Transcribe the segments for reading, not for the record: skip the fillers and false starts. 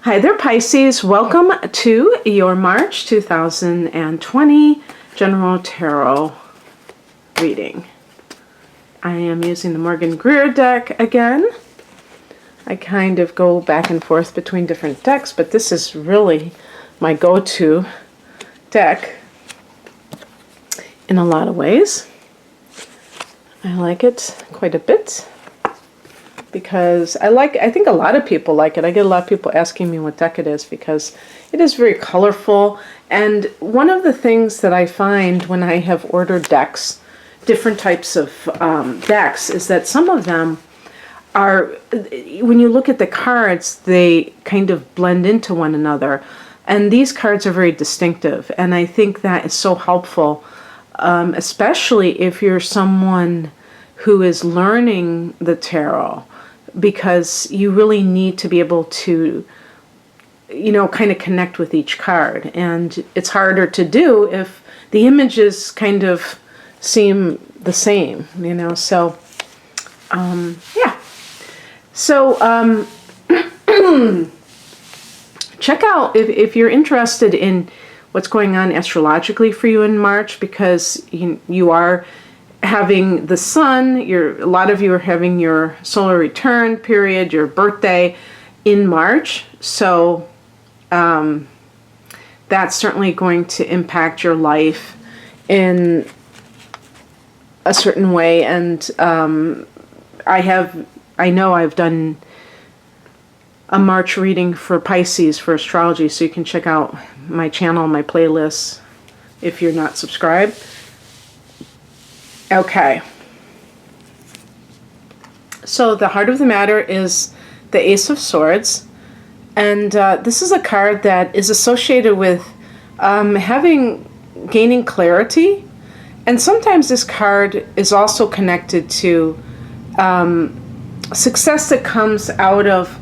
Hi there, Pisces. Welcome to your March 2020 General Tarot reading. I am using the Morgan Greer deck again. I kind of go back and forth between different decks, but this is really my go-to deck in a lot of ways. I like it quite a bit, because I think a lot of people like it. I get a lot of people asking me what deck it is because it is very colorful. And one of the things that I find when I have ordered decks, different types of decks, is that some of them are, when you look at the cards, they kind of blend into one another. And these cards are very distinctive. And I think that is so helpful, especially if you're someone who is learning the tarot, because you really need to be able to, kind of connect with each card. And it's harder to do if the images kind of seem the same, so, yeah. So, check out, if you're interested in what's going on astrologically for you in March, because you are having the sun, a lot of you are having your solar return period, your birthday in March. So that's certainly going to impact your life in a certain way. And I know I've done a March reading for Pisces for astrology, so you can check out my channel, my playlists, if you're not subscribed. Okay, so the heart of the matter is the Ace of Swords, and this is a card that is associated with gaining clarity, and sometimes this card is also connected to success that comes out of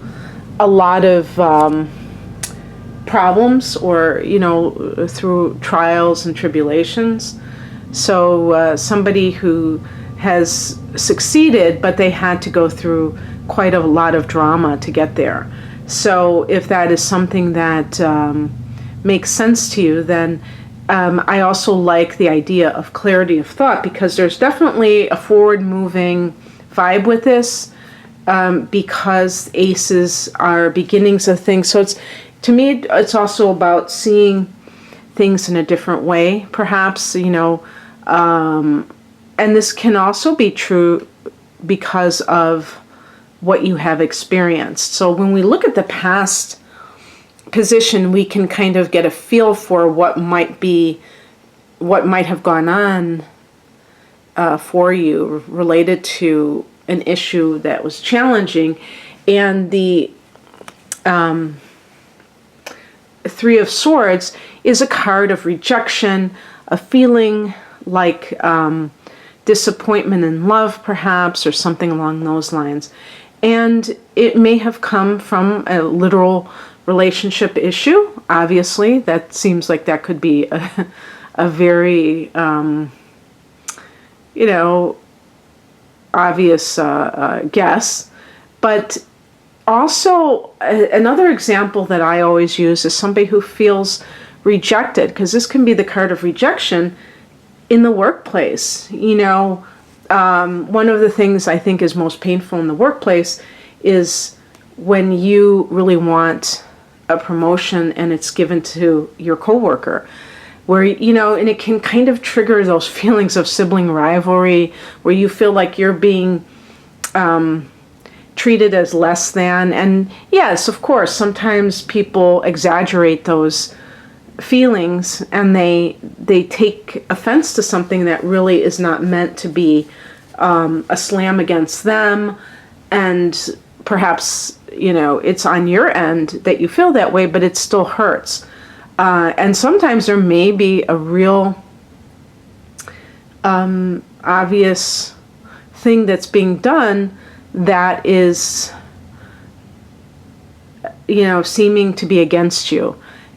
a lot of problems, or through trials and tribulations. So somebody who has succeeded, but they had to go through quite a lot of drama to get there. So if that is something that makes sense to you, then I also like the idea of clarity of thought, because there's definitely a forward-moving vibe with this, because aces are beginnings of things. So to me, it's also about seeing things in a different way, perhaps, and this can also be true because of what you have experienced. So when we look at the past position, we can kind of get a feel for what might have gone on for you related to an issue that was challenging. And the Three of Swords is a card of rejection, a feeling like disappointment in love, perhaps, or something along those lines. And it may have come from a literal relationship issue. Obviously, that seems like that could be a very, obvious guess. But also, another example that I always use is somebody who feels rejected, because this can be the card of rejection in the workplace. One of the things I think is most painful in the workplace is when you really want a promotion and it's given to your coworker, where, and it can kind of trigger those feelings of sibling rivalry, where you feel like you're being treated as less than. And yes, of course, sometimes people exaggerate those feelings, and they take offense to something that really is not meant to be a slam against them. And perhaps, it's on your end that you feel that way, but it still hurts. And sometimes there may be a real obvious thing that's being done that is, seeming to be against you.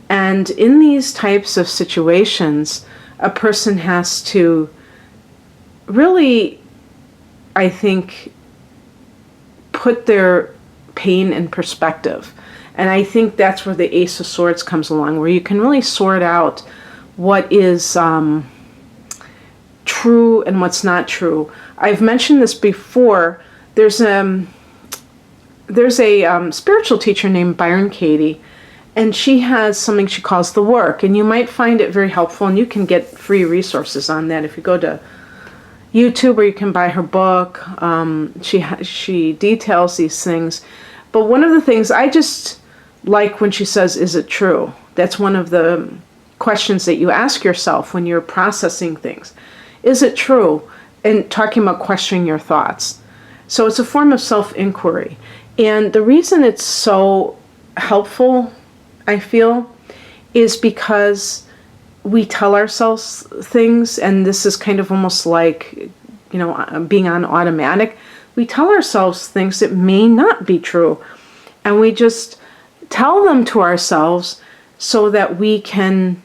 And in these types of situations, a person has to really, I think, put their pain in perspective And I think that's where the Ace of Swords comes along, where you can really sort out what is true and what's not true. I've mentioned this before. There's a spiritual teacher named Byron Katie, and she has something she calls the work, and you might find it very helpful, and you can get free resources on that if you go to YouTube, or you can buy her book. She details these things. But one of the things I just like when she says, is it true? That's one of the questions that you ask yourself when you're processing things. Is it true? And talking about questioning your thoughts. So it's a form of self-inquiry. And the reason it's so helpful, I feel, is because we tell ourselves things, and this is kind of almost like, being on automatic. We tell ourselves things that may not be true, and we just tell them to ourselves so that we can,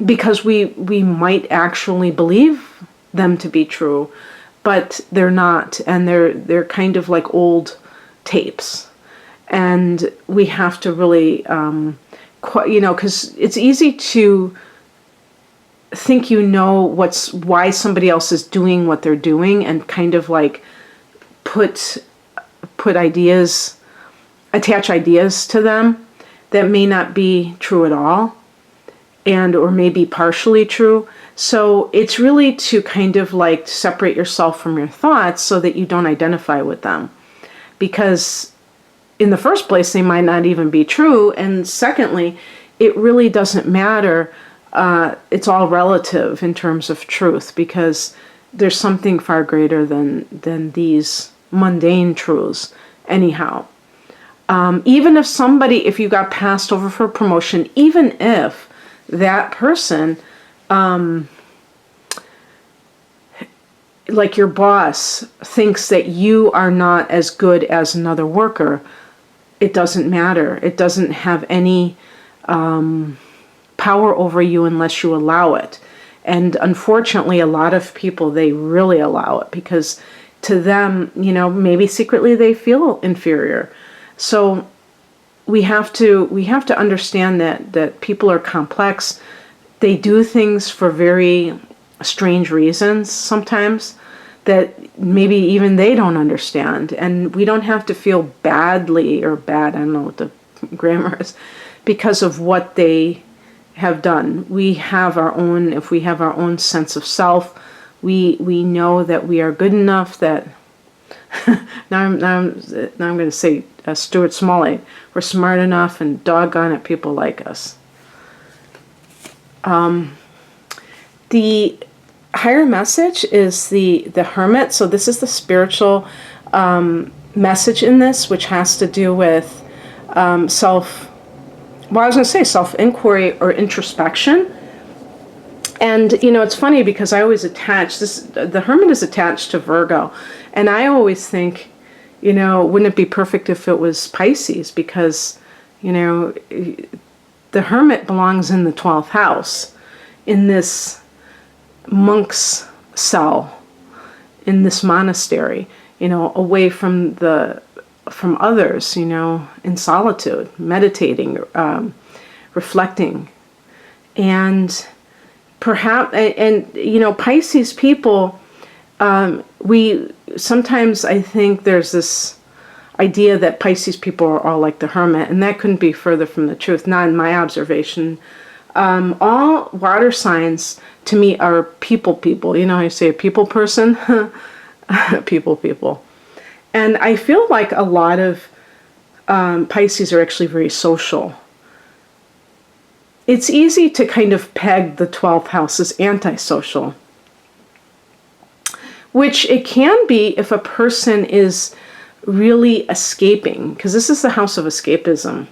because we might actually believe them to be true, but they're not, and they're kind of like old tapes, and we have to really, because it's easy to think why somebody else is doing what they're doing, and kind of like attach ideas to them that may not be true at all, or may be partially true. So it's really to kind of like separate yourself from your thoughts so that you don't identify with them. Because in the first place, they might not even be true. And secondly, it really doesn't matter. It's all relative in terms of truth, because there's something far greater than these mundane truths anyhow. Even if you got passed over for promotion, even if that person, like your boss, thinks that you are not as good as another worker, it doesn't matter. It doesn't have any power over you unless you allow it. And unfortunately, a lot of people, they really allow it, because to them, maybe secretly they feel inferior. So we have to understand that people are complex. They do things for very strange reasons sometimes that maybe even they don't understand. And we don't have to feel badly or bad, I don't know what the grammar is, because of what they have done. If we have our own sense of self, we know that we are good enough, that now I'm going to say Stuart Smalley, we're smart enough, and doggone it, people like us. The higher message is the Hermit. So this is the spiritual message in this, which has to do with self-inquiry or introspection. And, it's funny because I always attach this, the Hermit is attached to Virgo. And I always think, wouldn't it be perfect if it was Pisces? Because, the Hermit belongs in the 12th house, in this monk's cell, in this monastery, away from others, in solitude, meditating, reflecting. And perhaps, Pisces people, sometimes I think there's this idea that Pisces people are all like the Hermit, and that couldn't be further from the truth, not in my observation. All water signs to me are people. How you say a people person? people. And I feel like a lot of Pisces are actually very social. It's easy to kind of peg the 12th house as antisocial, which it can be if a person is really escaping, because this is the house of escapism,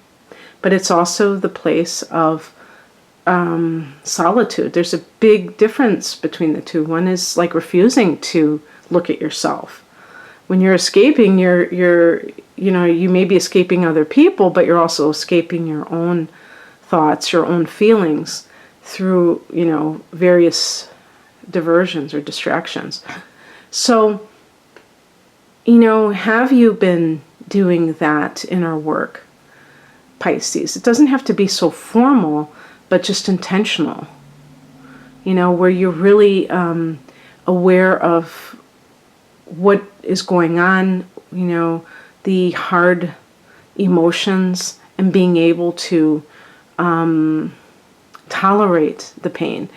but it's also the place of solitude. There's a big difference between the two. One is like refusing to look at yourself. When you're escaping, you may be escaping other people, but you're also escaping your own thoughts, your own feelings through, various diversions or distractions. So, have you been, doing that inner work, Pisces. It doesn't have to be so formal, but just intentional, where you're really aware of what is going on, the hard emotions, and being able to tolerate the pain.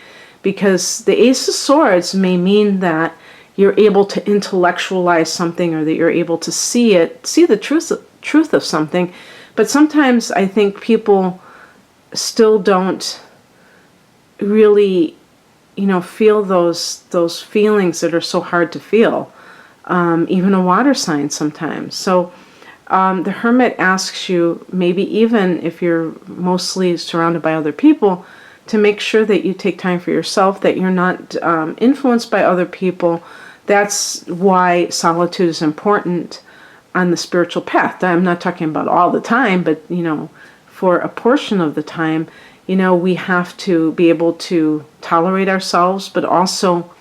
Because the Ace of Swords may mean that you're able to intellectualize something, or that you're able to see the truth of something. But sometimes I think people still don't really, feel those feelings that are so hard to feel. Even a water sign sometimes. So the Hermit asks you, maybe even if you're mostly surrounded by other people, to make sure that you take time for yourself, that you're not influenced by other people. That's why solitude is important on the spiritual path. I'm not talking about all the time, but, for a portion of the time, we have to be able to tolerate ourselves, but also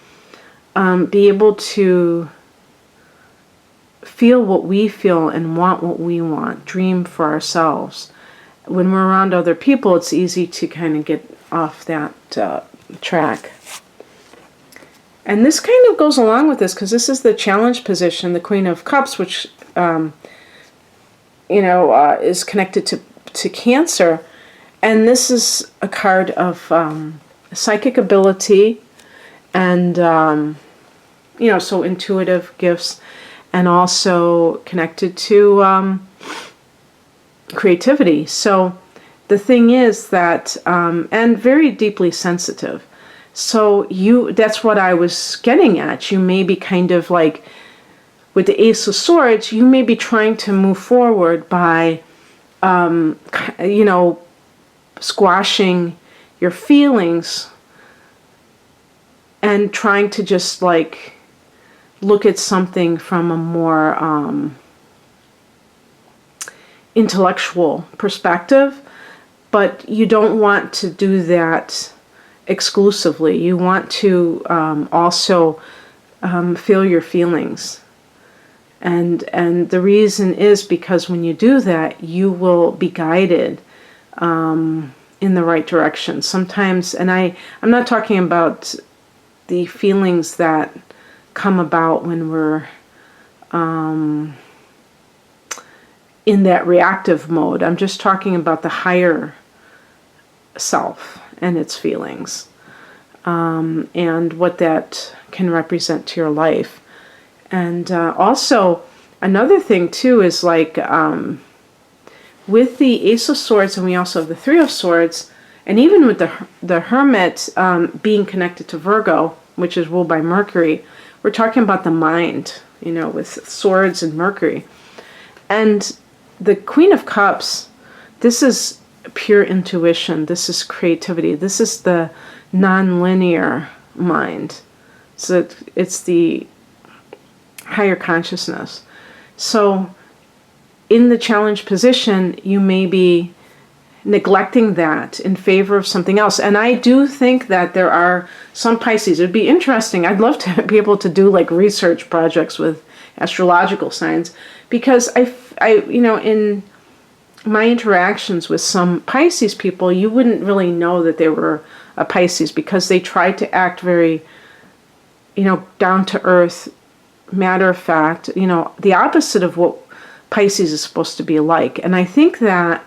be able to feel what we feel and want what we want, dream for ourselves. When we're around other people, it's easy to kind of get off that track. And this kind of goes along with this, because this is the challenge position, the Queen of Cups, which is connected to Cancer. And this is a card of psychic ability and, so intuitive gifts, and also connected to creativity. So the thing is that, and very deeply sensitive. So that's what I was getting at. You may be kind of like, with the Ace of Swords, you may be trying to move forward by, squashing your feelings and trying to just like look at something from a more intellectual perspective. But you don't want to do that exclusively. You want to also feel your feelings. And the reason is because when you do that, you will be guided in the right direction. Sometimes, and I'm not talking about the feelings that come about when we're in that reactive mode. I'm just talking about the higher self and its feelings, and what that can represent to your life. And also, another thing too is like, with the Ace of Swords, and we also have the Three of Swords, and even with the Hermit being connected to Virgo, which is ruled by Mercury, we're talking about the mind, with swords and Mercury. And the Queen of Cups, this is pure intuition. This is creativity. This is the non-linear mind. So it's the higher consciousness. So in the challenge position, you may be neglecting that in favor of something else. And I do think that there are some Pisces. It'd be interesting. I'd love to be able to do like research projects with astrological signs, because I in my interactions with some Pisces people, you wouldn't really know that they were a Pisces, because they try to act very, down to earth, matter of fact, the opposite of what Pisces is supposed to be like. And I think that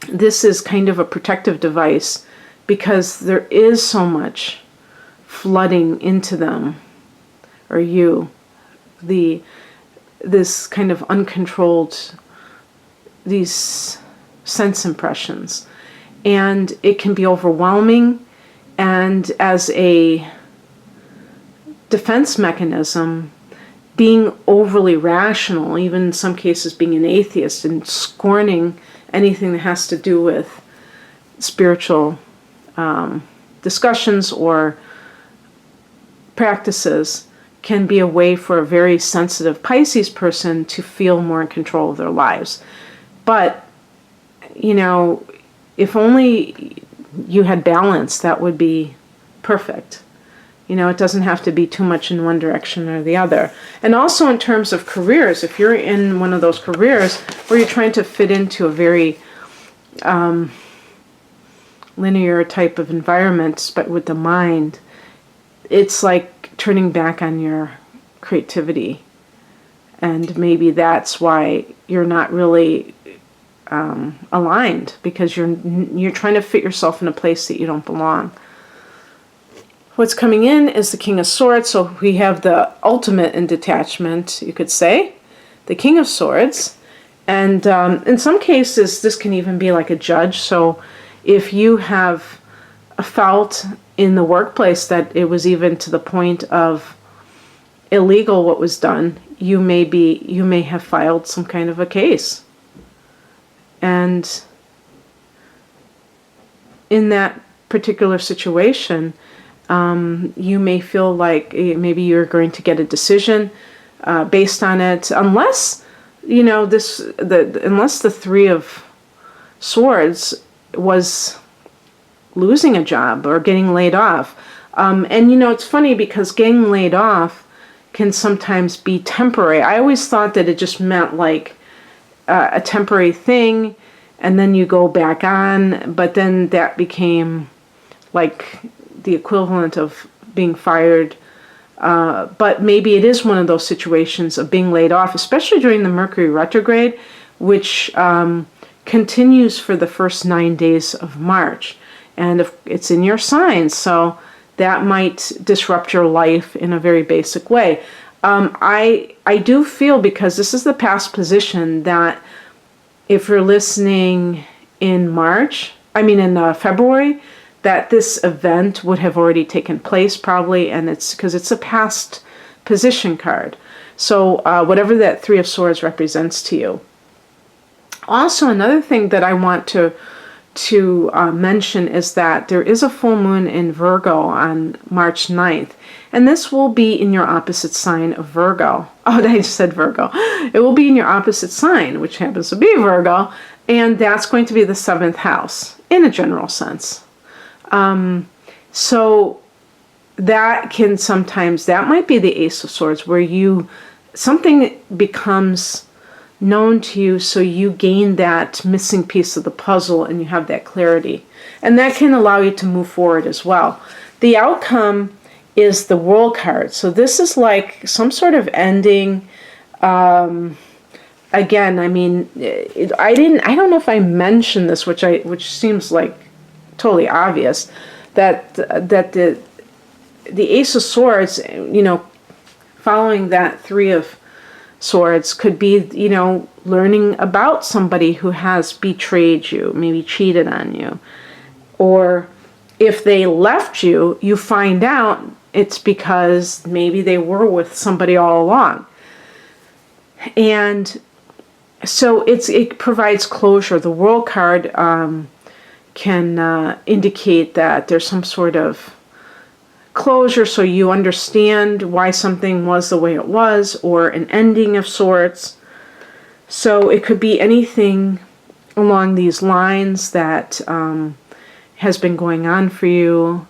this is kind of a protective device, because there is so much flooding into them, or this kind of uncontrolled, these sense impressions. And it can be overwhelming, and as a defense mechanism, being overly rational, even in some cases being an atheist and scorning anything that has to do with spiritual discussions or practices, can be a way for a very sensitive Pisces person to feel more in control of their lives. But, if only you had balance, that would be perfect. You know, it doesn't have to be too much in one direction or the other. And also in terms of careers, if you're in one of those careers where you're trying to fit into a very linear type of environment, but with the mind, it's like turning back on your creativity. And maybe that's why you're not really aligned, because you're trying to fit yourself in a place that you don't belong. What's coming in is the King of Swords, so we have the ultimate in detachment, you could say, the King of Swords. And in some cases, this can even be like a judge. So if you have felt in the workplace that it was even to the point of illegal what was done, you may have filed some kind of a case. And in that particular situation, you may feel like maybe you're going to get a decision based on it, unless unless the Three of Swords was losing a job or getting laid off. And it's funny because getting laid off can sometimes be temporary. I always thought that it just meant like a temporary thing, and then you go back on, but then that became like the equivalent of being fired. But maybe it is one of those situations of being laid off, especially during the Mercury retrograde, which continues for the first 9 days of March. And if it's in your sign, so that might disrupt your life in a very basic way. I do feel, because this is the past position, that if you're listening in February, that this event would have already taken place probably, and it's because it's a past position card. So whatever that Three of Swords represents to you. Also, another thing that I want to mention is that there is a full moon in Virgo on March 9th, and this will be in your opposite sign of Virgo. Oh, I just said Virgo. It will be in your opposite sign, which happens to be Virgo, and that's going to be the 7th house in a general sense. So that might be the Ace of Swords, where something becomes known to you, so you gain that missing piece of the puzzle and you have that clarity. And that can allow you to move forward as well. The outcome is the World card. So this is like some sort of ending. Again, I don't know if I mentioned this, which seems like totally obvious, that the Ace of Swords, following that Three of Swords, could be, learning about somebody who has betrayed you, maybe cheated on you. Or if they left you, you find out it's because maybe they were with somebody all along. And so it provides closure. The World card can indicate that there's some sort of closure, so you understand why something was the way it was, or an ending of sorts. So it could be anything along these lines that has been going on for you,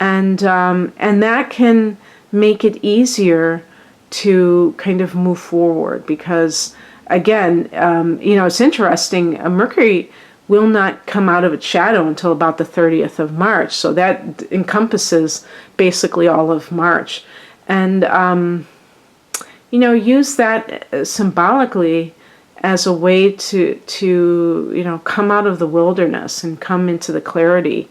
and that can make it easier to kind of move forward, because again, it's interesting. Mercury will not come out of its shadow until about the 30th of March. So that encompasses basically all of March. And, use that symbolically as a way to come out of the wilderness and come into the clarity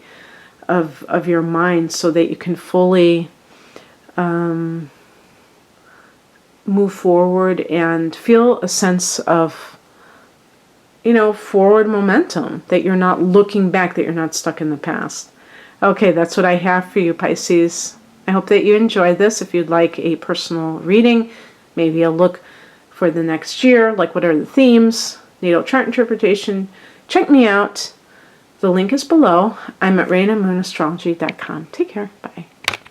of your mind, so that you can fully move forward and feel a sense of forward momentum, that you're not looking back, that you're not stuck in the past. Okay, that's what I have for you, Pisces. I hope that you enjoyed this. If you'd like a personal reading, maybe a look for the next year, like what are the themes, natal chart interpretation, check me out. The link is below. I'm at RainaMoonAstrology.com. Take care. Bye.